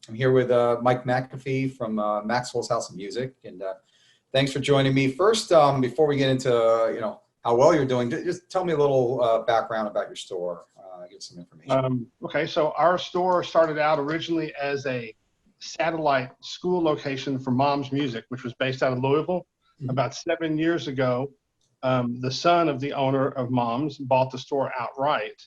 I'm here with Mike McAfee from Maxwell's House of Music, and thanks for joining me. First, before we get into how well you're doing, just tell me a little background about your store. Give some information. Okay, so our store started out originally as a satellite school location for Mom's Music, which was based out of Louisville. Mm-hmm. About 7 years ago, the son of the owner of Mom's bought the store outright.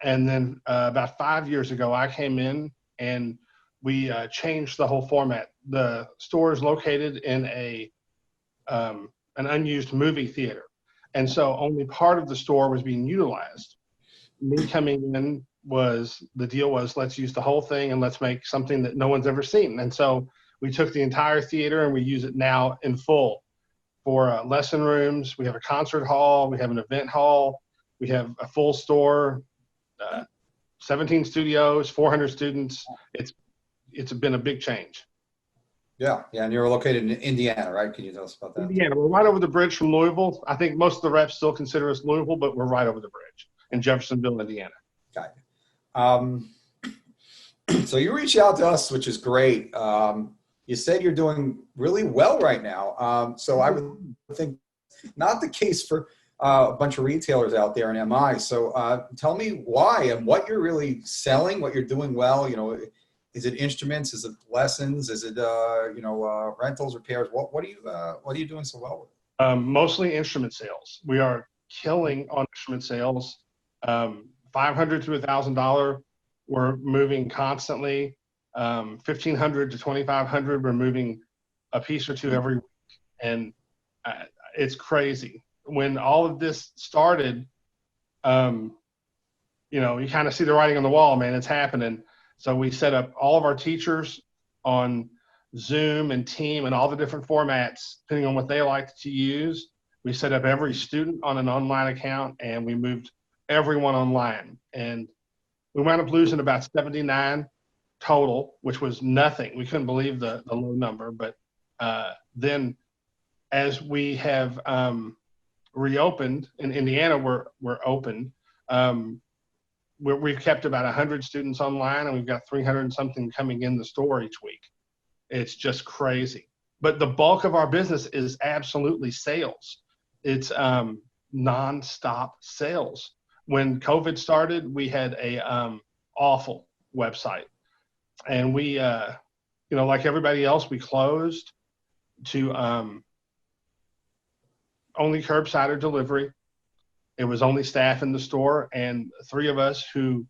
And then about 5 years ago, I came in and we changed the whole format. The store is located in an unused movie theater. And so only part of the store was being utilized. Me coming in the deal was let's use the whole thing and let's make something that no one's ever seen. And so we took the entire theater and we use it now in full for lesson rooms. We have a concert hall. We have an event hall. We have a full store, 17 studios, 400 students. It's been a big change. Yeah, and you're located in Indiana, right? Can you tell us about that? Indiana. We're right over the bridge from Louisville. I think most of the reps still consider us Louisville, but we're right over the bridge in Jeffersonville, Indiana. Got it. So you reached out to us, which is great. You said you're doing really well right now. So I would think not the case for a bunch of retailers out there in MI. So tell me why and what you're really selling, what you're doing well. Is it instruments? Is it lessons? Is it rentals, repairs? What are you doing so well with? Mostly instrument sales. We are killing on instrument sales. $500 to $1,000. We're moving constantly. $1,500 to $2,500. We're moving a piece or two every week, and it's crazy. When all of this started, you kind of see the writing on the wall, man. It's happening. So we set up all of our teachers on Zoom and Team and all the different formats, depending on what they like to use. We set up every student on an online account, and we moved everyone online. And we wound up losing about 79 total, which was nothing. We couldn't believe the low number. But then as we have reopened in Indiana, we're open. We've kept about 100 students online, and we've got 300 and something coming in the store each week. It's just crazy. But the bulk of our business is absolutely sales. It's nonstop sales. When COVID started, we had a awful website, and we, like everybody else, we closed to only curbside or delivery. It was only staff in the store, and 3 of us who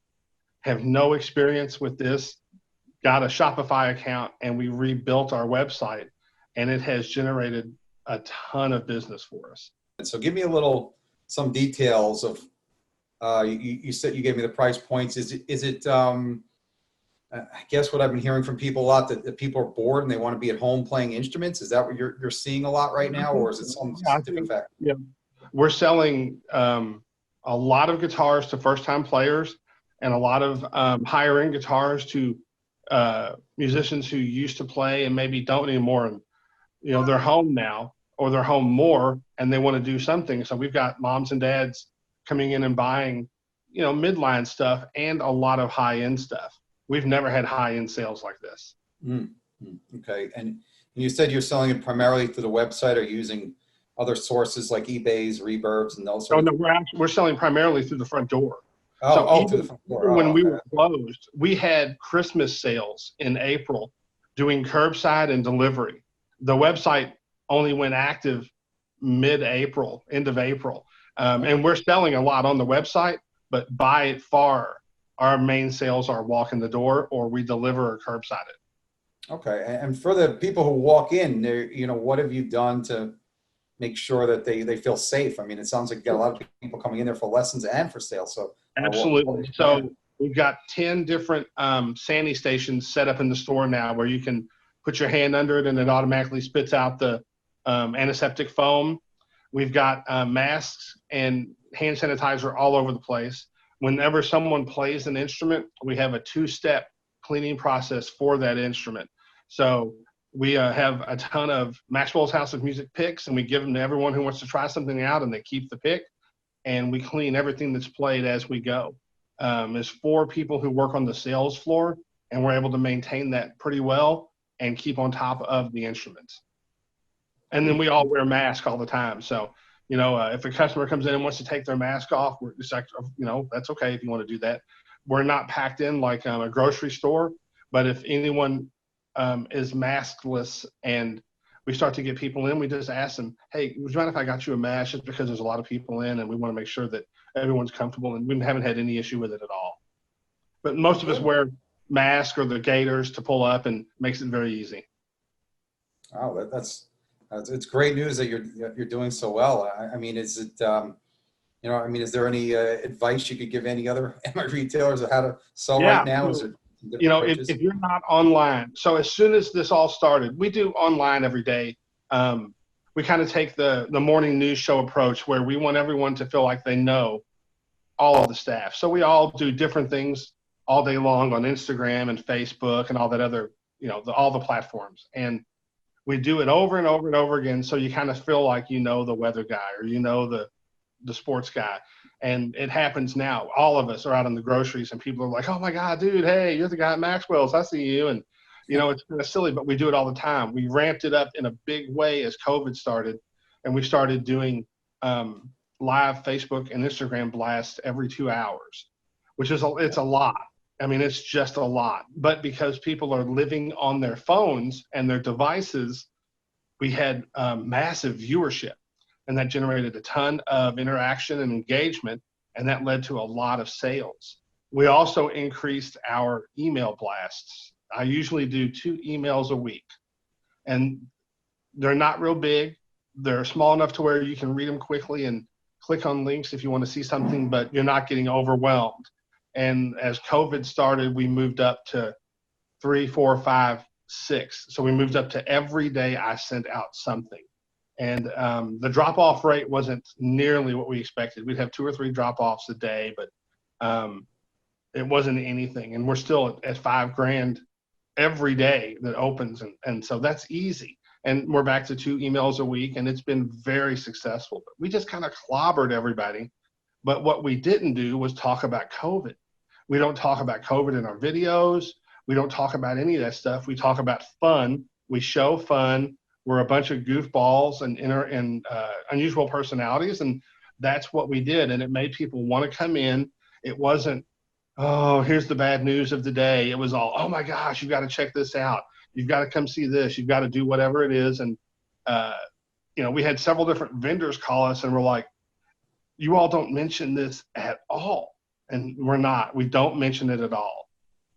have no experience with this got a Shopify account, and we rebuilt our website, and it has generated a ton of business for us. So give me some details of, you said you gave me the price points. Is it I guess what I've been hearing from people a lot, that people are bored and they want to be at home playing instruments. Is that what you're seeing a lot right now, or is it some different fact? Yeah. We're selling a lot of guitars to first-time players, and a lot of higher-end guitars to musicians who used to play and maybe don't anymore. And they're home now, or they're home more, and they want to do something. So we've got moms and dads coming in and buying, midline stuff and a lot of high-end stuff. We've never had high-end sales like this. Okay, and you said you're selling it primarily through the website, or using other sources like eBay's, Reverbs, and those sorts? No, we're selling primarily through the front door. Through the front door. When we were closed, we had Christmas sales in April doing curbside and delivery. The website only went active mid-April, end of April. And we're selling a lot on the website, but by far, our main sales are walk in the door, or we deliver or curbside it. Okay, and for the people who walk in, what have you done to make sure that they feel safe? I mean, it sounds like you got a lot of people coming in there for lessons and for sales. So absolutely. So we've got 10 different Sani stations set up in the store now, where you can put your hand under it and it automatically spits out the antiseptic foam. We've got masks and hand sanitizer all over the place. Whenever someone plays an instrument, we have a 2-step cleaning process for that instrument. So we have a ton of Maxwell's House of Music picks, and we give them to everyone who wants to try something out, and they keep the pick, and we clean everything that's played as we go. There's 4 people who work on the sales floor, and we're able to maintain that pretty well and keep on top of the instruments. And then we all wear masks all the time. So, if a customer comes in and wants to take their mask off, we're just like, that's okay if you want to do that. We're not packed in like a grocery store, but if anyone is maskless and we start to get people in, we just ask them, hey, would you mind if I got you a mask, just because there's a lot of people in and we want to make sure that everyone's comfortable, and we haven't had any issue with it at all. But most of us wear masks or the gaiters to pull up, and makes it very easy. Oh, it's great news that you're doing so well. I mean, is it, is there any advice you could give any other retailers on how to sell right now? Is it if you're not online, so as soon as this all started, we do online every day. We kind of take the morning news show approach, where we want everyone to feel like they know all of the staff. So we all do different things all day long on Instagram and Facebook and all that other, all the platforms. And we do it over and over and over again. So you kind of feel like the weather guy, or the sports guy. And it happens now. All of us are out in the groceries and people are like, oh my God, dude, hey, you're the guy at Maxwell's. I see you. And, it's kind of silly, but we do it all the time. We ramped it up in a big way as COVID started, and we started doing live Facebook and Instagram blasts every 2 hours, which is it's a lot. I mean, it's just a lot. But because people are living on their phones and their devices, we had massive viewership, and that generated a ton of interaction and engagement, and that led to a lot of sales. We also increased our email blasts. I usually do 2 emails a week, and they're not real big. They're small enough to where you can read them quickly and click on links if you want to see something, but you're not getting overwhelmed. And as COVID started, we moved up to 3, 4, 5, 6. So we moved up to every day I sent out something. And the drop-off rate wasn't nearly what we expected. We'd have 2 or 3 drop-offs a day, but it wasn't anything. And we're still at $5,000 every day that opens. And so that's easy. And we're back to 2 emails a week, and it's been very successful. But we just kind of clobbered everybody. But what we didn't do was talk about COVID. We don't talk about COVID in our videos. We don't talk about any of that stuff. We talk about fun. We show fun. We're a bunch of goofballs and unusual personalities, and that's what we did. And it made people want to come in. It wasn't, oh, here's the bad news of the day. It was all, oh my gosh, you've got to check this out. You've got to come see this. You've got to do whatever it is. And, we had several different vendors call us, and we're like, you all don't mention this at all. And we're not. We don't mention it at all.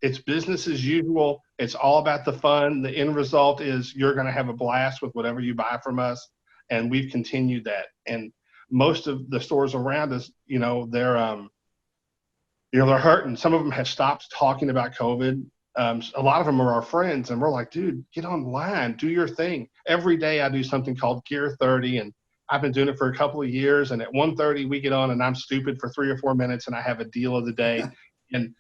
It's business as usual. It's all about the fun. The end result is you're going to have a blast with whatever you buy from us. And we've continued that. And most of the stores around us, they're hurting. Some of them have stopped talking about COVID. A lot of them are our friends, and we're like, dude, get online, do your thing. Every day I do something called Gear 30, and I've been doing it for a couple of years. And at 1:30 we get on, and I'm stupid for 3 or 4 minutes, and I have a deal of the day. And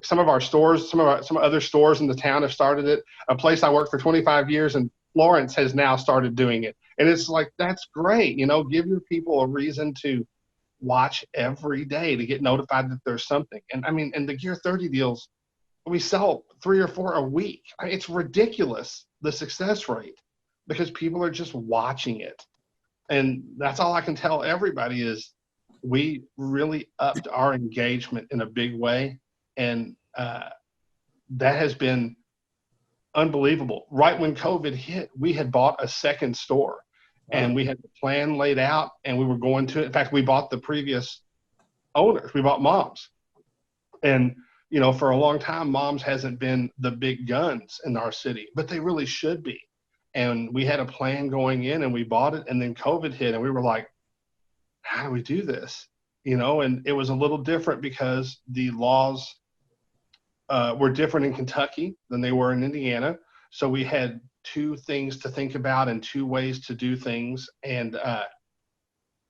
some of our stores, some other stores in the town have started it. A place I worked for 25 years in Florence has now started doing it. And it's like, that's great. Give your people a reason to watch every day, to get notified that there's something. And and the Gear 30 deals, we sell 3 or 4 a week. It's ridiculous, the success rate, because people are just watching it. And that's all I can tell everybody is we really upped our engagement in a big way. And that has been unbelievable. Right when COVID hit, we had bought a second store. And we had the plan laid out, and we were going to, in fact, we bought the previous owners. We bought Mom's. And, for a long time, Mom's hasn't been the big guns in our city, but they really should be. And we had a plan going in, and we bought it, and then COVID hit, and we were like, how do we do this? And it was a little different because the laws were different in Kentucky than they were in Indiana. So we had 2 things to think about and 2 ways to do things. And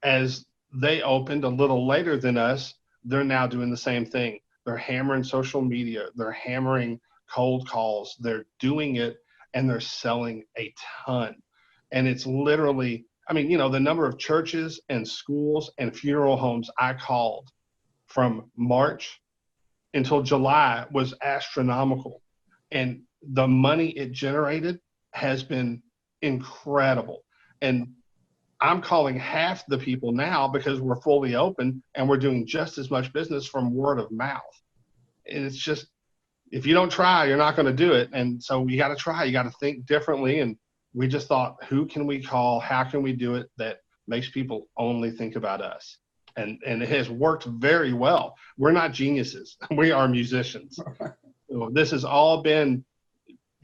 as they opened a little later than us, they're now doing the same thing. They're hammering social media. They're hammering cold calls. They're doing it, and they're selling a ton. And it's literally, the number of churches and schools and funeral homes I called from March until July was astronomical. And the money it generated has been incredible. And I'm calling half the people now because we're fully open and we're doing just as much business from word of mouth. And it's just, if you don't try, you're not going to do it. And so you got to try, you got to think differently. And we just thought, who can we call? How can we do it that makes people only think about us? And it has worked very well. We're not geniuses. We are musicians. So this has all been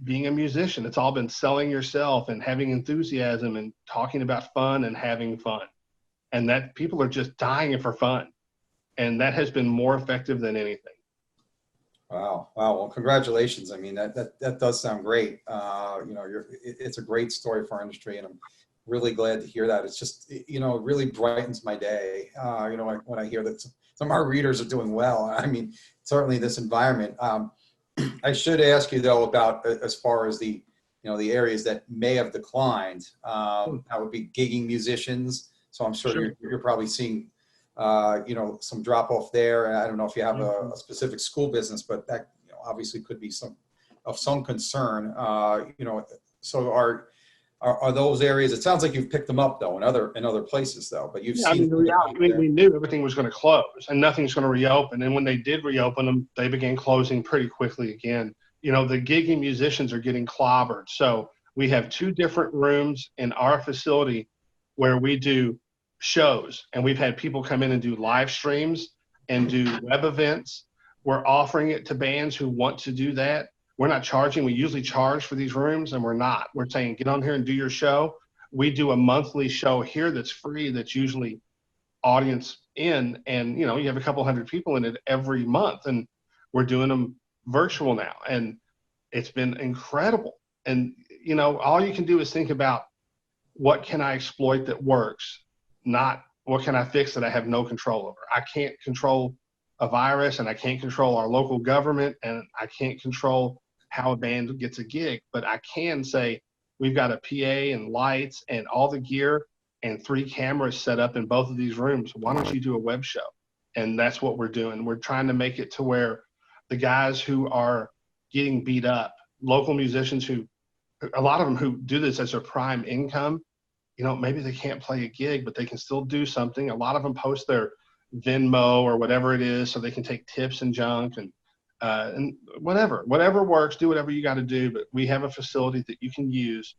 being a musician. It's all been selling yourself and having enthusiasm and talking about fun and having fun. And that people are just dying for fun. And that has been more effective than anything. Wow. Wow. Well, congratulations. I mean, that does sound great. You know, it's a great story for our industry, and I'm really glad to hear that. It's just, you know, it really brightens my day. You know, when I hear that some of our readers are doing well. I mean, certainly this environment. I should ask you though about as far as the, you know, the areas that may have declined. That would be gigging musicians. So I'm sure you're probably seeing, you know, some drop off there. And I don't know if you have a specific school business, but that, you know, obviously could be of some concern. You know, so are those areas? It sounds like you've picked them up though in other places though. But you've seen. I mean, the reality, we knew everything was going to close and nothing's going to reopen. And when they did reopen them, they began closing pretty quickly again. You know, the gigging musicians are getting clobbered. So we have 2 different rooms in our facility where we do shows, and we've had people come in and do live streams and do web events. We're offering it to bands who want to do that. We're not charging. We usually charge for these rooms, and we're not. We're saying, get on here and do your show. We do a monthly show here that's free, that's usually audience in, and you know, you have a couple hundred people in it every month, and we're doing them virtual now, and it's been incredible. And you know, all you can do is think about, what can I exploit that works, not what can I fix that I have no control over. I can't control a virus, and I can't control our local government, and I can't control how a band gets a gig, but I can say, we've got a PA and lights and all the gear and 3 cameras set up in both of these rooms. Why don't you do a web show? And that's what we're doing. We're trying to make it to where the guys who are getting beat up, local musicians who, a lot of them who do this as their prime income, you know, maybe they can't play a gig, but they can still do something. A lot of them post their Venmo or whatever it is so they can take tips and junk, and whatever works, do whatever you got to do. But we have a facility that you can use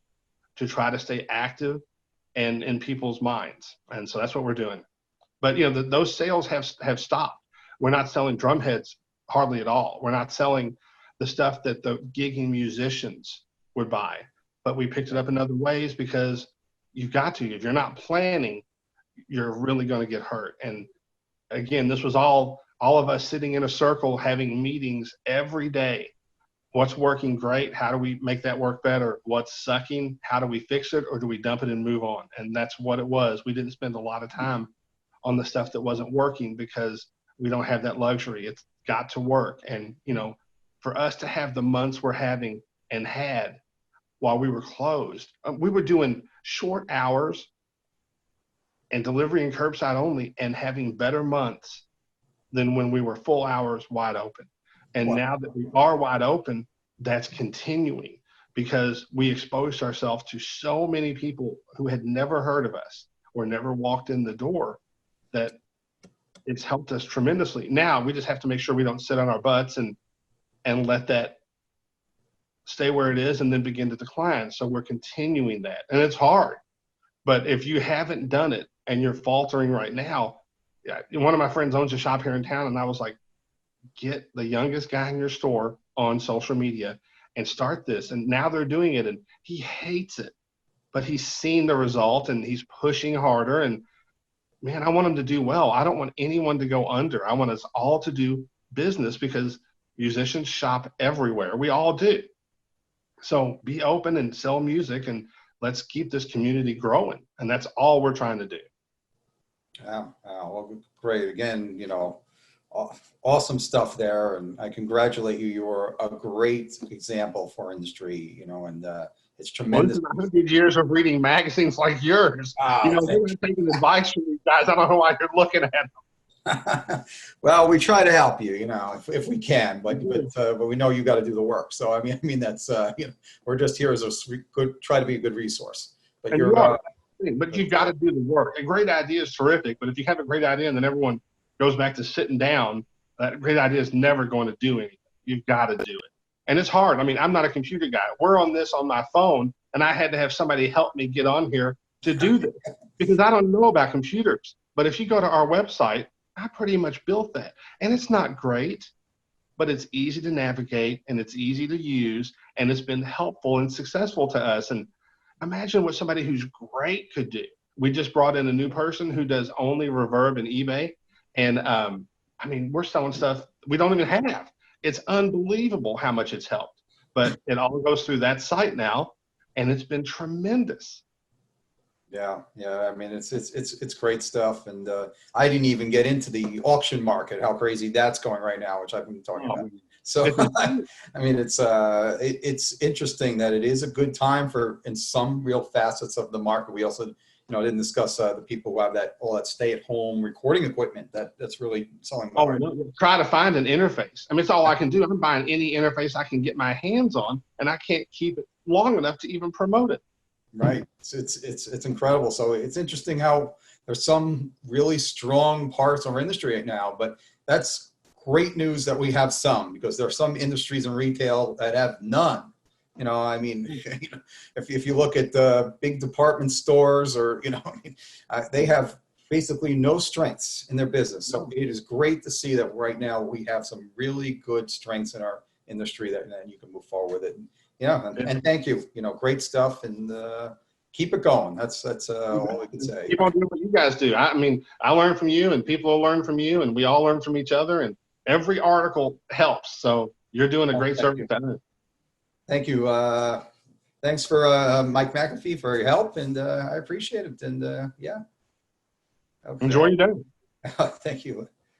to try to stay active and in people's minds. And so that's what we're doing. But, you know, those sales have stopped. We're not selling drum heads hardly at all. We're not selling the stuff that the gigging musicians would buy, but we picked it up in other ways because you've got to. If you're not planning, you're really going to get hurt. And again, this was all of us sitting in a circle having meetings every day. What's working great? How do we make that work better? What's sucking? How do we fix it? Or do we dump it and move on? And that's what it was. We didn't spend a lot of time on the stuff that wasn't working because we don't have that luxury. It's got to work. And, you know, for us to have the months we're having and had while we were closed, we were doing short hours and delivery and curbside only and having better months than when we were full hours wide open. And now that we are wide open, that's continuing because we exposed ourselves to so many people who had never heard of us or never walked in the door, that it's helped us tremendously. Now we just have to make sure we don't sit on our butts and let that stay where it is and then begin to decline. So we're continuing that. And it's hard. But if you haven't done it and you're faltering right now, one of my friends owns a shop here in town, and I was like, get the youngest guy in your store on social media and start this. And now they're doing it, and he hates it, but he's seen the result and he's pushing harder. And man, I want him to do well. I don't want anyone to go under. I want us all to do business because musicians shop everywhere. We all do. So be open and sell music, and let's keep this community growing. And that's all we're trying to do. Yeah, well, great. Again, you know, awesome stuff there, and I congratulate you. You're a great example for industry, you know, and it's tremendous. 100 years of reading magazines like yours. You know, we're taking advice from these guys. I don't know why you're looking at them. Well, we try to help you, if we can, but we know you got to do the work. So I mean that's we're just here as try to be a good resource. But And you are, but you've got to do the work. A great idea is terrific, but if you have a great idea and then everyone goes back to sitting down, that great idea is never going to do anything. You've got to do it. And it's hard. I mean, I'm not a computer guy. We're on this on my phone, and I had to have somebody help me get on here to do this because I don't know about computers. But if you go to our website, I pretty much built that. And it's not great, but it's easy to navigate and it's easy to use, and it's been helpful and successful to us. And imagine what somebody who's great could do. We just brought in a new person who does only Reverb and eBay. And I mean, we're selling stuff we don't even have. It's unbelievable how much it's helped. But it all goes through that site now, and it's been tremendous. Yeah. I mean, it's great stuff, and I didn't even get into the auction market. How crazy that's going right now, which I've been talking about. So I mean, it's interesting that it is a good time in some real facets of the market. We also didn't discuss the people who have all that stay-at-home recording equipment that's really selling well. Right now. Try to find an interface. I mean, it's all I can do. I'm buying any interface I can get my hands on, and I can't keep it long enough to even promote it. Right. It's incredible. So it's interesting how there's some really strong parts of our industry right now, but that's great news that we have some, because there are some industries in retail that have none. I mean, if you look at the big department stores or, they have basically no strengths in their business. So it is great to see that right now we have some really good strengths in our industry that you can move forward with it. And thank you. Great stuff, and keep it going. That's all we can say. Keep on doing what you guys do. I mean, I learn from you, and people will learn from you, and we all learn from each other. And every article helps. So you're doing a great service. Thank you. Thanks for Mike McAfee for your help, and I appreciate it. And yeah. Okay. Enjoy your day. Thank you.